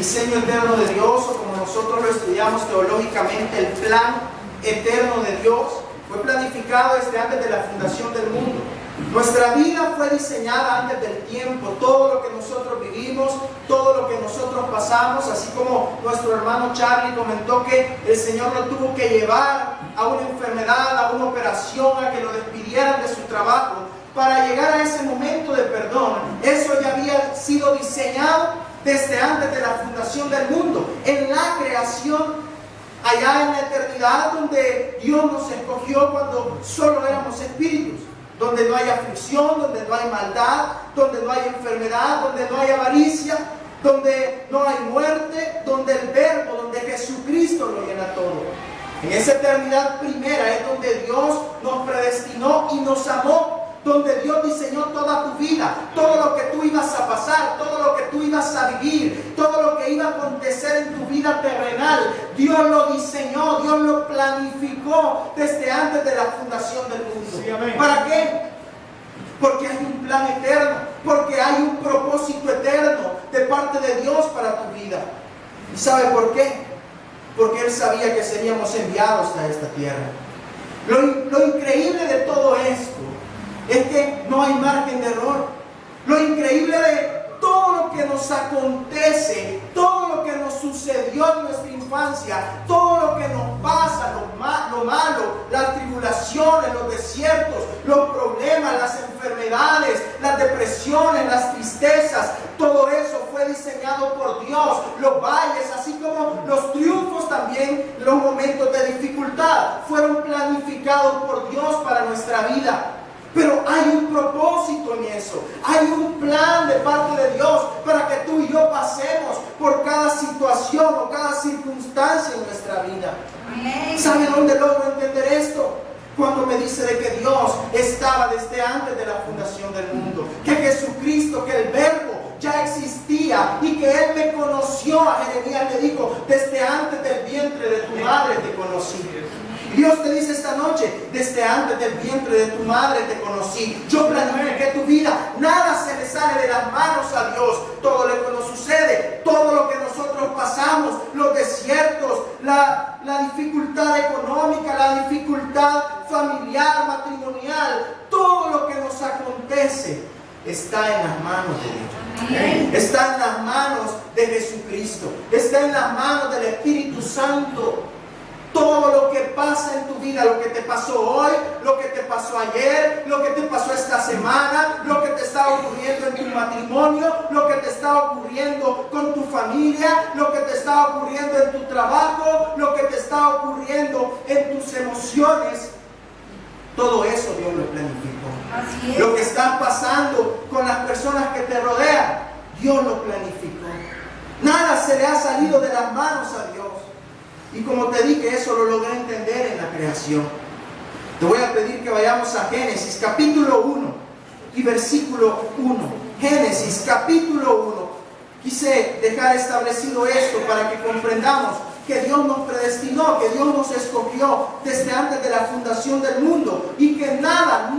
diseño eterno de Dios, o como nosotros lo estudiamos teológicamente, el plan eterno de Dios, fue planificado desde antes de la fundación del mundo. Nuestra vida fue diseñada antes del tiempo. Todo lo que nosotros vivimos, todo lo que nosotros pasamos, así como nuestro hermano Charlie comentó que el Señor lo tuvo que llevar a una enfermedad, a una operación, a que lo despidieran de su trabajo, para llegar a ese momento de perdón. Eso ya había sido diseñado desde antes de la fundación del mundo, en la creación, allá en la eternidad, donde Dios nos escogió cuando solo éramos espíritus, donde no hay aflicción, donde no hay maldad, donde no hay enfermedad, donde no hay avaricia, donde no hay muerte, donde el Verbo, donde Jesucristo lo llena todo. En esa eternidad primera es donde Dios nos predestinó y nos amó, donde Dios diseñó toda tu vida, todo lo que tú ibas a pasar, todo lo que tú ibas a vivir, todo lo que iba a acontecer en tu vida terrenal. Dios lo diseñó, Dios lo planificó desde antes de la fundación del mundo. Sí, amén. ¿Para qué? Porque hay un plan eterno, porque hay un propósito eterno de parte de Dios para tu vida. ¿Y sabe por qué? Porque Él sabía que seríamos enviados a esta tierra. Lo increíble de todo esto es que no hay margen de error. Lo increíble de todo lo que nos acontece, todo lo que nos sucedió en nuestra infancia, todo lo que nos pasa, lo malo, las tribulaciones, los desiertos, los problemas, las enfermedades, las depresiones, las tristezas, todo eso fue diseñado por Dios. Los valles, así como los triunfos también, los momentos de dificultad, fueron planificados por Dios para nuestra vida. Pero hay un propósito en eso, hay un plan de parte de Dios para que tú y yo pasemos por cada situación o cada circunstancia en nuestra vida. ¿Sabe dónde logro entender esto? Cuando me dice de que Dios estaba desde antes de la fundación del mundo, que Jesucristo, que el Verbo ya existía y que Él me conoció. A Jeremías le dijo: desde antes del vientre de tu madre te conocí. Dios te dice esta noche: desde antes del vientre de tu madre te conocí. Yo planifiqué tu vida. Nada se le sale de las manos a Dios. Todo lo que nos sucede, todo lo que nosotros pasamos, los desiertos, la dificultad económica, la dificultad familiar, matrimonial, todo lo que nos acontece está en las manos de Dios. Está en las manos de Jesucristo. Está en las manos del Espíritu Santo. Todo lo que pasa en tu vida, lo que te pasó hoy, lo que te pasó ayer, lo que te pasó esta semana, lo que te está ocurriendo en tu matrimonio, lo que te está ocurriendo con tu familia, lo que te está ocurriendo en tu trabajo, lo que te está ocurriendo en tus emociones, todo eso Dios lo planificó. Así es. Lo que está pasando con las personas que te rodean, Dios lo planificó. Nada se le ha salido de las manos a Dios. Y como te dije, eso lo logré entender en la creación. Te voy a pedir que vayamos a Génesis capítulo 1 y versículo 1. Génesis capítulo 1. Quise dejar establecido esto para que comprendamos que Dios nos predestinó, que Dios nos escogió desde antes de la fundación del mundo y que nada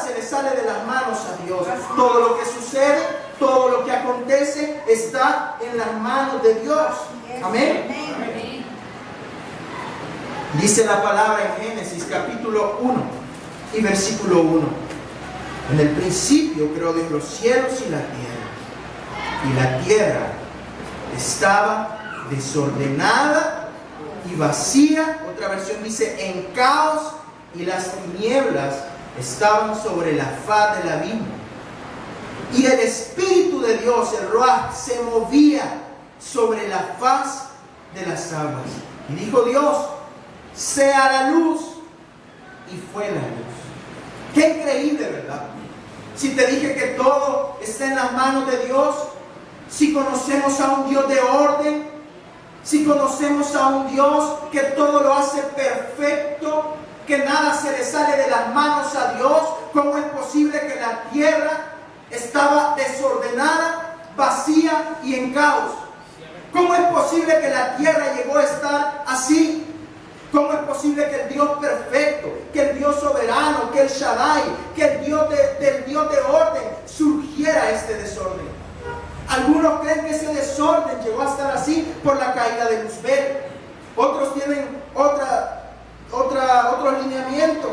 se le sale de las manos a Dios. Todo lo que sucede, todo lo que acontece está en las manos de Dios. Amén. Dice la palabra en Génesis capítulo 1 y versículo 1. En el principio creó Dios los cielos y la tierra. Y la tierra estaba desordenada y vacía. Otra versión dice en caos, y las tinieblas estaban sobre la faz del abismo. Y el Espíritu de Dios, el Ruach, se movía sobre la faz de las aguas. Y dijo Dios: sea la luz, y fue la luz. Qué increíble, ¿verdad? Si te dije que todo está en las manos de Dios, si conocemos a un Dios de orden, si conocemos a un Dios que todo lo hace perfecto, que nada se le sale de las manos a Dios, ¿cómo es posible que la tierra estaba desordenada, vacía y en caos? ¿Cómo es posible que la tierra llegó a estar así? ¿Cómo es posible que el Dios perfecto, que el Dios soberano, que el Shaddai, que el Dios del Dios de orden surgiera este desorden? Algunos creen que ese desorden llegó a estar así por la caída de Luzbel. Otros tienen otros lineamientos.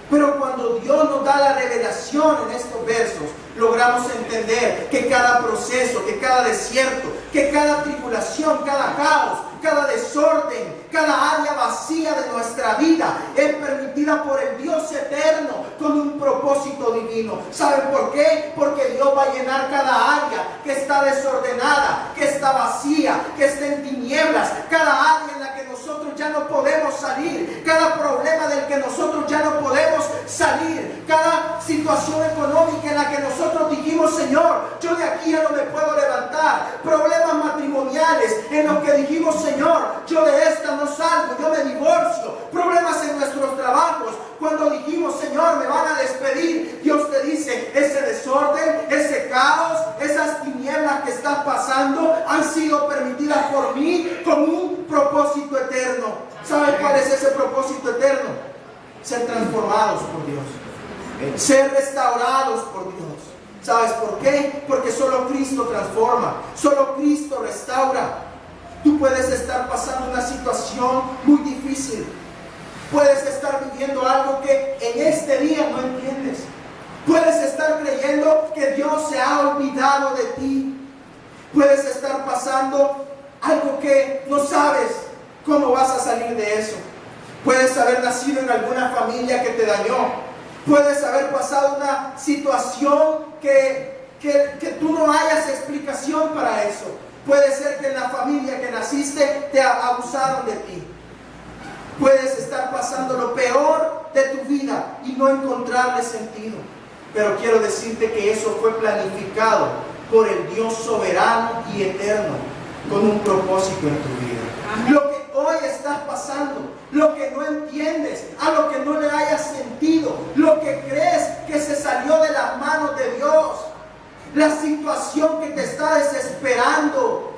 Pero cuando Dios nos da la revelación en estos versos, logramos entender que cada proceso, que cada desierto, que cada tribulación, cada caos, cada desorden, cada área vacía de nuestra vida es permitida por el Dios eterno con un propósito divino. ¿Saben por qué? Porque Dios va a llenar cada área que está desordenada, que está vacía, que está en tinieblas, cada área en la que nosotros ya no podemos salir, cada problema del que nosotros ya no podemos salir, cada situación económica en la que nosotros dijimos, Señor, yo de aquí ya no me puedo levantar, problemas matrimoniales en los que dijimos, Señor, yo de esta no salgo, yo me divorcio, problemas en nuestros trabajos, cuando dijimos, Señor, me van a despedir, Dios te dice, ese desorden, ese caos, esas tinieblas que están pasando han sido permitidas por mí con un propósito eterno. ¿Saben cuál es ese propósito eterno? Ser transformados por Dios, ser restaurados por Dios. ¿Sabes por qué? Porque solo Cristo transforma, solo Cristo restaura. Tú puedes estar pasando una situación muy difícil, puedes estar viviendo algo que en este día no entiendes, puedes estar creyendo que Dios se ha olvidado de ti, puedes estar pasando algo que no sabes cómo vas a salir de eso. Puedes haber nacido en alguna familia que te dañó. Puedes haber pasado una situación que tú no hayas explicación para eso. Puede ser que en la familia que naciste te abusaron de ti. Puedes estar pasando lo peor de tu vida y no encontrarle sentido. Pero quiero decirte que eso fue planificado por el Dios soberano y eterno con un propósito en tu vida. Amén. Lo que hoy estás pasando, lo que no entiendes, a lo que no le hayas sentido, lo que crees que se salió de las manos de Dios, la situación que te está desesperando,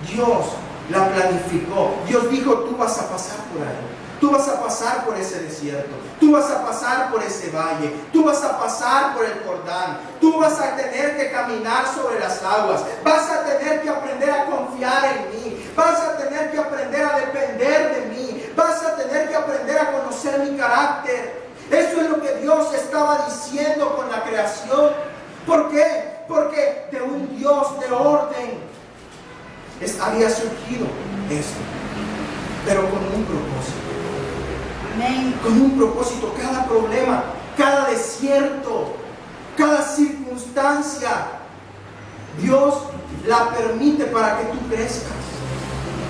Dios la planificó. Dios dijo, tú vas a pasar por ahí, tú vas a pasar por ese desierto, tú vas a pasar por ese valle, tú vas a pasar por el Jordán, tú vas a tener que caminar sobre las aguas, vas a tener que aprender a confiar en mí, vas a tener que aprender a depender de mí, vas a tener que aprender a conocer mi carácter. Eso es lo que Dios estaba diciendo con la creación. ¿Por qué? Porque de un Dios de orden había surgido esto, pero con un propósito. Amén. Con un propósito. Cada problema, cada desierto, cada circunstancia, Dios la permite para que tú crezcas,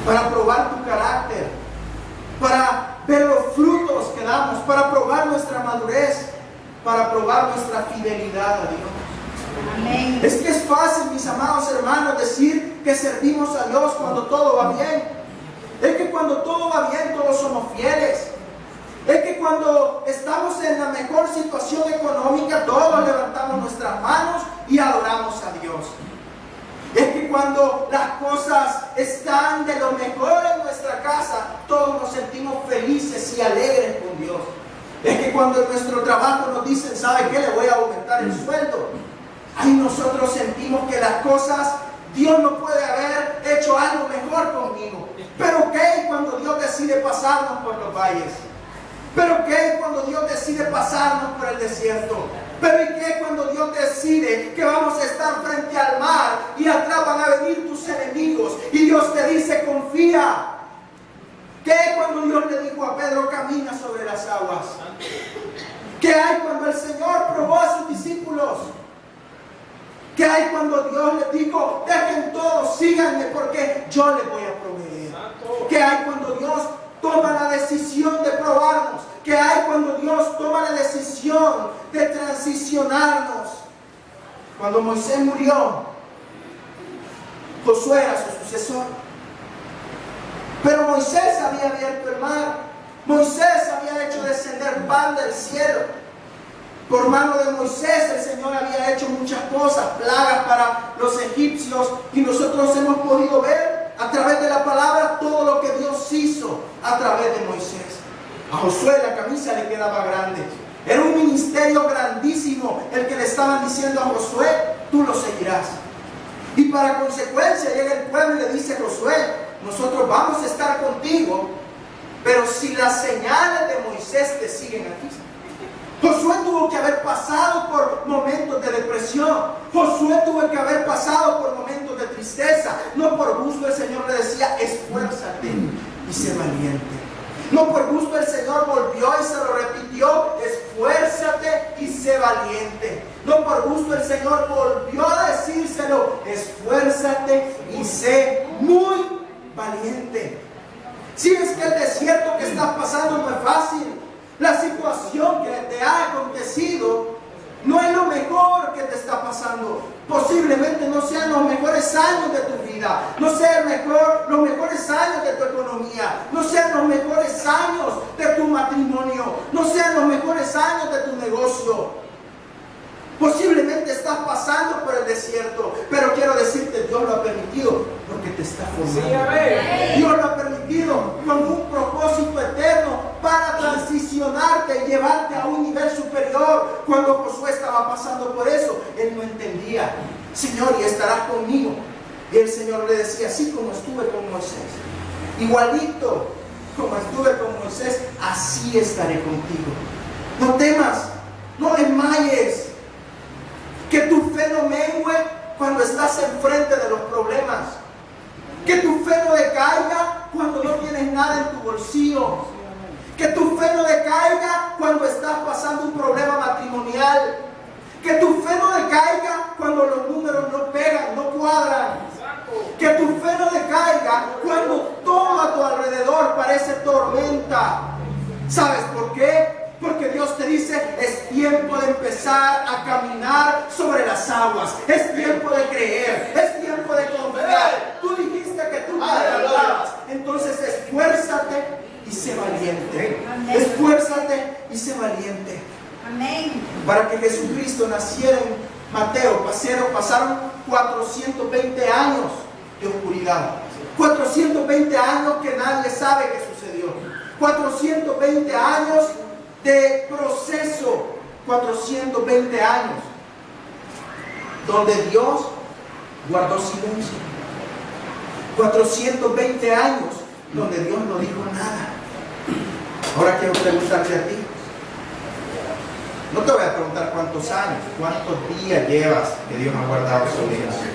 para probar tu carácter, para ver los frutos que damos, para probar nuestra madurez, para probar nuestra fidelidad a Dios. Amén. Es que es fácil, mis amados hermanos, decir que servimos a Dios cuando todo va bien. Es que cuando todo va bien, todos somos fieles. Es que cuando estamos en la mejor situación económica, todos levantamos nuestras manos y adoramos a Dios. Es que cuando las cosas están de lo mejor en nuestra casa, todos nos sentimos felices y alegres con Dios. Es que cuando en nuestro trabajo nos dicen, ¿sabe qué? Le voy a aumentar el sueldo. Ahí nosotros sentimos que las cosas, Dios no puede haber hecho algo mejor conmigo. Pero ¿qué cuando Dios decide pasarnos por los valles? ¿Pero qué cuando Dios decide pasarnos por el desierto? ¿Pero y qué cuando Dios decide que vamos a estar frente al mar y atrás van a venir tus enemigos y Dios te dice, confía? ¿Qué cuando Dios le dijo a Pedro, camina sobre las aguas? ¿Qué hay cuando el Señor probó a sus discípulos? ¿Qué hay cuando Dios les dijo, dejen todo, síganme porque yo les voy a proveer? ¿Qué hay cuando Dios toma la decisión de probarnos? ¿Qué hay cuando Dios toma la decisión de transicionarnos? Cuando Moisés murió, Josué era su sucesor. Pero Moisés había abierto el mar. Moisés había hecho descender pan del cielo. Por mano de Moisés el Señor había hecho muchas cosas, plagas para los egipcios, y nosotros hemos podido ver a través de la palabra todo lo que Dios hizo a través de Moisés. A Josué la camisa le quedaba grande. Era un ministerio grandísimo el que le estaban diciendo a Josué, tú lo seguirás. Y para consecuencia llega el pueblo y le dice a Josué: nosotros vamos a estar contigo, pero si las señales de Moisés te siguen a ti. Josué tuvo que haber pasado por momentos de depresión. Josué tuvo que haber pasado por momentos de tristeza. No por gusto el Señor le decía: esfuérzate y sé valiente. No por gusto el Señor volvió y se lo repitió: esfuérzate y sé valiente. No por gusto el Señor volvió a decírselo: esfuérzate y sé muy valiente. Si es que el desierto que estás pasando no es fácil, la situación que te ha acontecido no es lo mejor que te está pasando. Posiblemente no sean los mejores años de tu vida, no sean los mejores años de tu economía, no sean los mejores años de tu matrimonio, no sean los mejores años de tu negocio. Posiblemente estás pasando por el desierto, pero quiero decirte, Dios lo ha permitido porque te está formando. Dios lo ha permitido con un propósito eterno para transicionarte y llevarte a un nivel superior. Cuando Josué estaba pasando por eso, él no entendía: Señor, ¿y estarás conmigo? Y el Señor le decía: así como estuve con Moisés, igualito como estuve con Moisés, así estaré contigo. No temas, no desmayes. Que tu fe no mengue cuando estás enfrente de los problemas. Que tu fe no decaiga cuando no tienes nada en tu bolsillo. Que tu fe no decaiga cuando estás pasando un problema matrimonial. Que tu fe no decaiga cuando los números no pegan, no cuadran. Que tu fe no decaiga cuando todo a tu alrededor parece tormenta. ¿Sabes por qué? Porque Dios te dice: es tiempo de empezar a caminar sobre las aguas. Es tiempo de creer. Es tiempo de confiar. Tú dijiste que tú te levantabas. Entonces esfuérzate y sé valiente. Esfuérzate y sé valiente. Amén. Para que Jesucristo naciera en Mateo, pasaron 420 años de oscuridad. 420 años que nadie sabe qué sucedió. 420 años de proceso, 420 años donde Dios guardó silencio, 420 años donde Dios no dijo nada. Ahora quiero preguntarte a ti. No te voy a preguntar cuántos años, cuántos días llevas que Dios ha guardado silencio.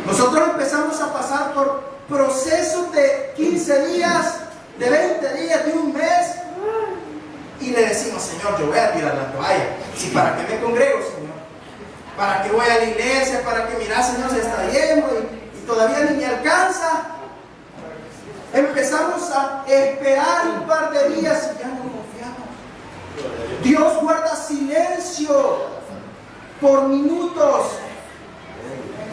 Nosotros empezamos a pasar por procesos de 15 días, de 20 días, de un mes. Y le decimos: Señor, yo voy a tirar la toalla. ¿Sí, para qué me congrego, Señor? ¿Para qué voy a la iglesia? ¿Para qué, mira, Señor, se está lleno y todavía ni me alcanza? Empezamos a esperar un par de días y ya no confiamos. Dios guarda silencio por minutos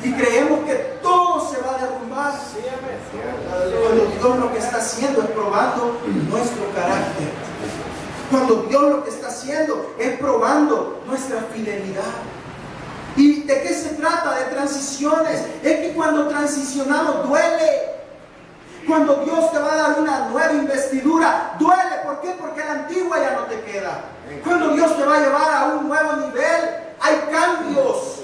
y creemos que todo se va a derrumbar. Cuando Dios lo que está haciendo es probando nuestro carácter. Cuando Dios lo que está haciendo es probando nuestra fidelidad. ¿Y de qué se trata? De transiciones. Es que cuando transicionamos duele. Cuando Dios te va a dar una nueva investidura, duele. ¿Por qué? Porque la antigua ya no te queda. Cuando Dios te va a llevar a un nuevo nivel, hay cambios.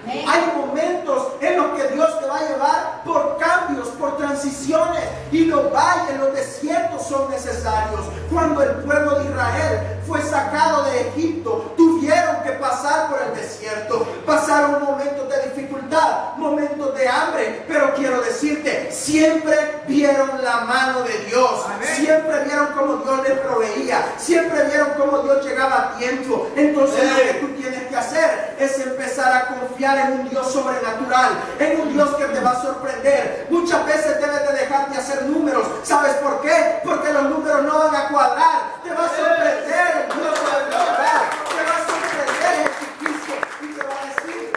Hay momentos en los que Dios te va a llevar por cambios, por transiciones. Y los valles, los desiertos son necesarios. Cuando el pueblo de Israel fue sacado de Egipto, tuvieron que pasar por el desierto. Pasaron momentos de dificultad, momentos de hambre. Pero quiero decirte, siempre vieron la mano de Dios. Siempre vieron cómo Dios les proveía. Siempre vieron cómo Dios llegaba a tiempo. Entonces lo que tú tienes que hacer es empezar a confiar en un Dios sobrenatural, en un Dios que te va a sorprender. Muchas veces debes de dejar de hacer números. ¿Sabes por qué? Porque los números no van a cuadrar. Te va a sorprender el Dios sobrenatural. Te va a sorprender Jesucristo y te va a decir: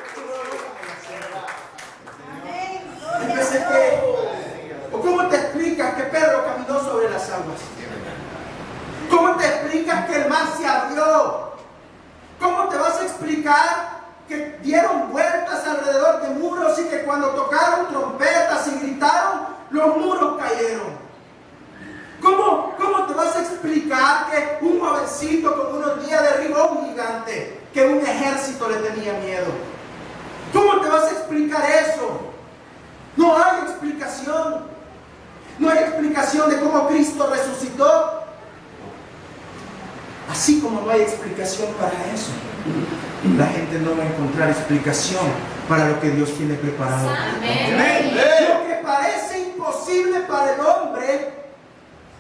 entonces, ¿o cómo te explicas que Pedro caminó sobre las aguas? ¿Cómo te explicas que el mar se abrió? ¿Cómo te vas a explicar que dieron vueltas alrededor de muros y que cuando tocaron trompetas y gritaron, los muros cayeron? ¿Cómo te vas a explicar que un jovencito con unos días derribó a un gigante que un ejército le tenía miedo? ¿Cómo te vas a explicar eso? No hay explicación. No hay explicación de cómo Cristo resucitó. Así como no hay explicación para eso, la gente no va a encontrar explicación para lo que Dios tiene preparado. Amén. Lo que parece imposible para el hombre,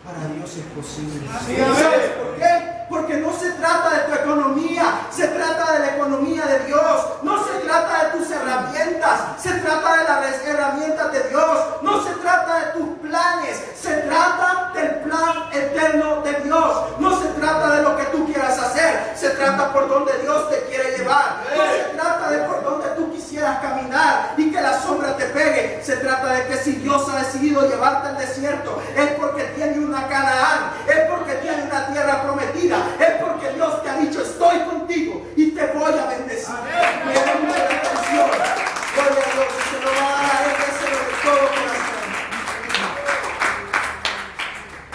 para Dios es posible. ¿Sabes por qué? Porque no se trata de tu economía, se trata de la economía de Dios. No se trata de tus herramientas, se trata de las herramientas de Dios. No se trata de tus planes, se trata del plan eterno de Dios. No se trata de lo que tú quieras hacer, se trata por donde Dios te quiere llevar. No se trata de por donde tú quisieras caminar y que la sombra te pegue. Se trata de que si Dios ha decidido llevarte al desierto, es porque tiene una Canaán, es porque tiene una tierra prometida, es porque Dios te ha dicho: estoy contigo y te voy a bendecir. Me da mucha atención. Gloria a Dios, se lo va a dar a Él, déselo de todo corazón.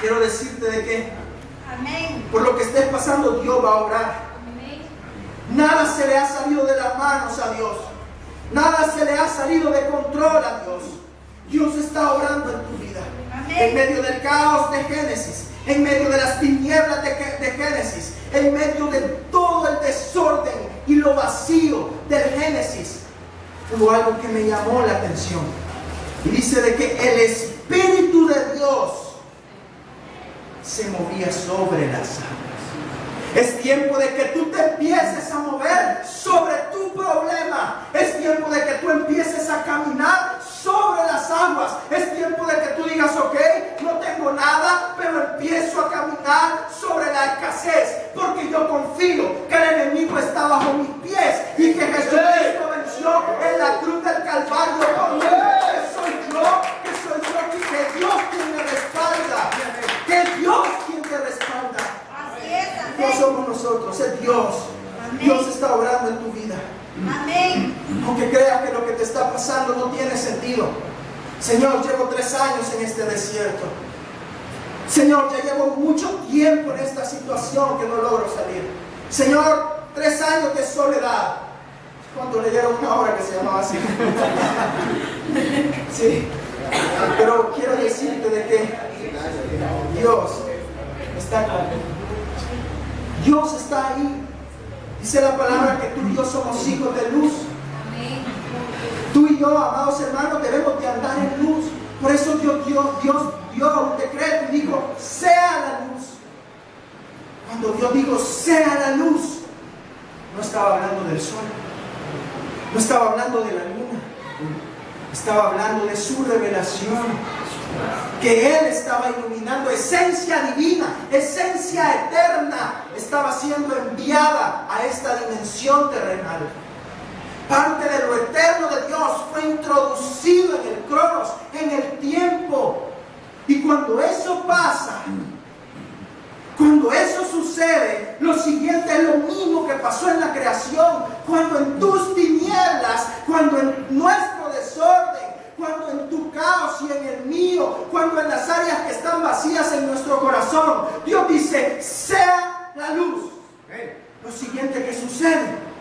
Quiero decirte de que por lo que estés pasando, Dios va a obrar. Nada se le ha salido de las manos a Dios. Nada se le ha salido de control a Dios. Dios está obrando en tu vida. En medio del caos de Génesis, en medio de las tinieblas de Génesis, en medio de todo el desorden y lo vacío del Génesis, hubo algo que me llamó la atención. Y dice de que el Espíritu de Dios se movía sobre las aguas. Es tiempo de que tú te empieces a mover sobre tu problema. Es tiempo de que tú empieces a caminar sobre las aguas. Es tiempo de que tú digas: ok, no tengo nada, pero empiezo a caminar sobre la escasez, porque yo confío que el enemigo está bajo mis pies y que Jesucristo venció en la cruz del Calvario por mí. Que soy yo, que Dios quien me respalda, que Dios quien te respalda. No somos nosotros, es Dios. Amén. Dios está obrando en tu vida. Amén. Aunque creas que lo que te está pasando no tiene sentido. Señor, llevo 3 años en este desierto. Señor, ya llevo mucho tiempo en esta situación que no logro salir. Señor, 3 años de soledad. Cuando leyeron una obra que se llamaba así. Sí. Pero quiero decirte de que Dios está contigo. Dios está ahí. Dice la palabra que tú y yo somos hijos de luz. Tú y yo, amados hermanos, debemos de andar en luz. Por eso Dios dio un decreto y dijo: sea la luz. Cuando Dios dijo: sea la luz, no estaba hablando del sol, no estaba hablando de la luna, estaba hablando de su revelación, que Él estaba iluminando. Esencia divina, esencia eterna, estaba siendo enviada a esta dimensión terrenal. Parte de lo eterno de Dios fue introducido en el cronos, en el tiempo. Y cuando eso pasa, cuando eso sucede, lo siguiente es lo mismo que pasó en la creación. Cuando en tus tinieblas, cuando en nuestro desorden, cuando en tu caos y en el mío, cuando en las áreas que están vacías en nuestro corazón, Dios dice: sea la luz. Lo siguiente que sucede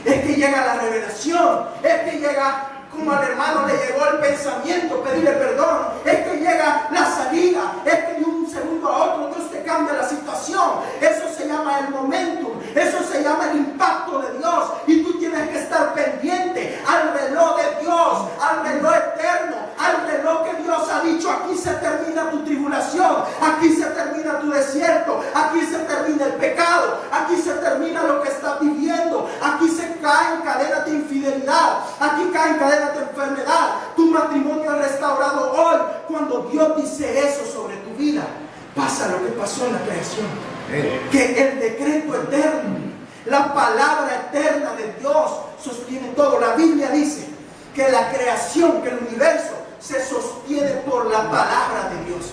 es que llega la revelación, es que llega, como al hermano le llegó el pensamiento, pedirle perdón, es que llega la salida, es que de un segundo a otro Dios te cambia la situación. Eso se llama el momentum, eso se llama el impacto de Dios, y tú tienes que estar pendiente al reloj de Dios, al reloj eterno, al reloj que Dios ha dicho: aquí se termina tu tribulación, aquí se termina tu desierto, aquí se termina el pecado, aquí se termina lo que estás viviendo, aquí se caen cadenas de infidelidad, aquí caen cadenas de enfermedad, tu matrimonio es restaurado hoy. Cuando Dios dice eso sobre tu vida, pasa lo que pasó en la creación, que el decreto eterno, la palabra eterna de Dios sostiene todo. La Biblia dice que la creación, que el universo se sostiene por la palabra de Dios.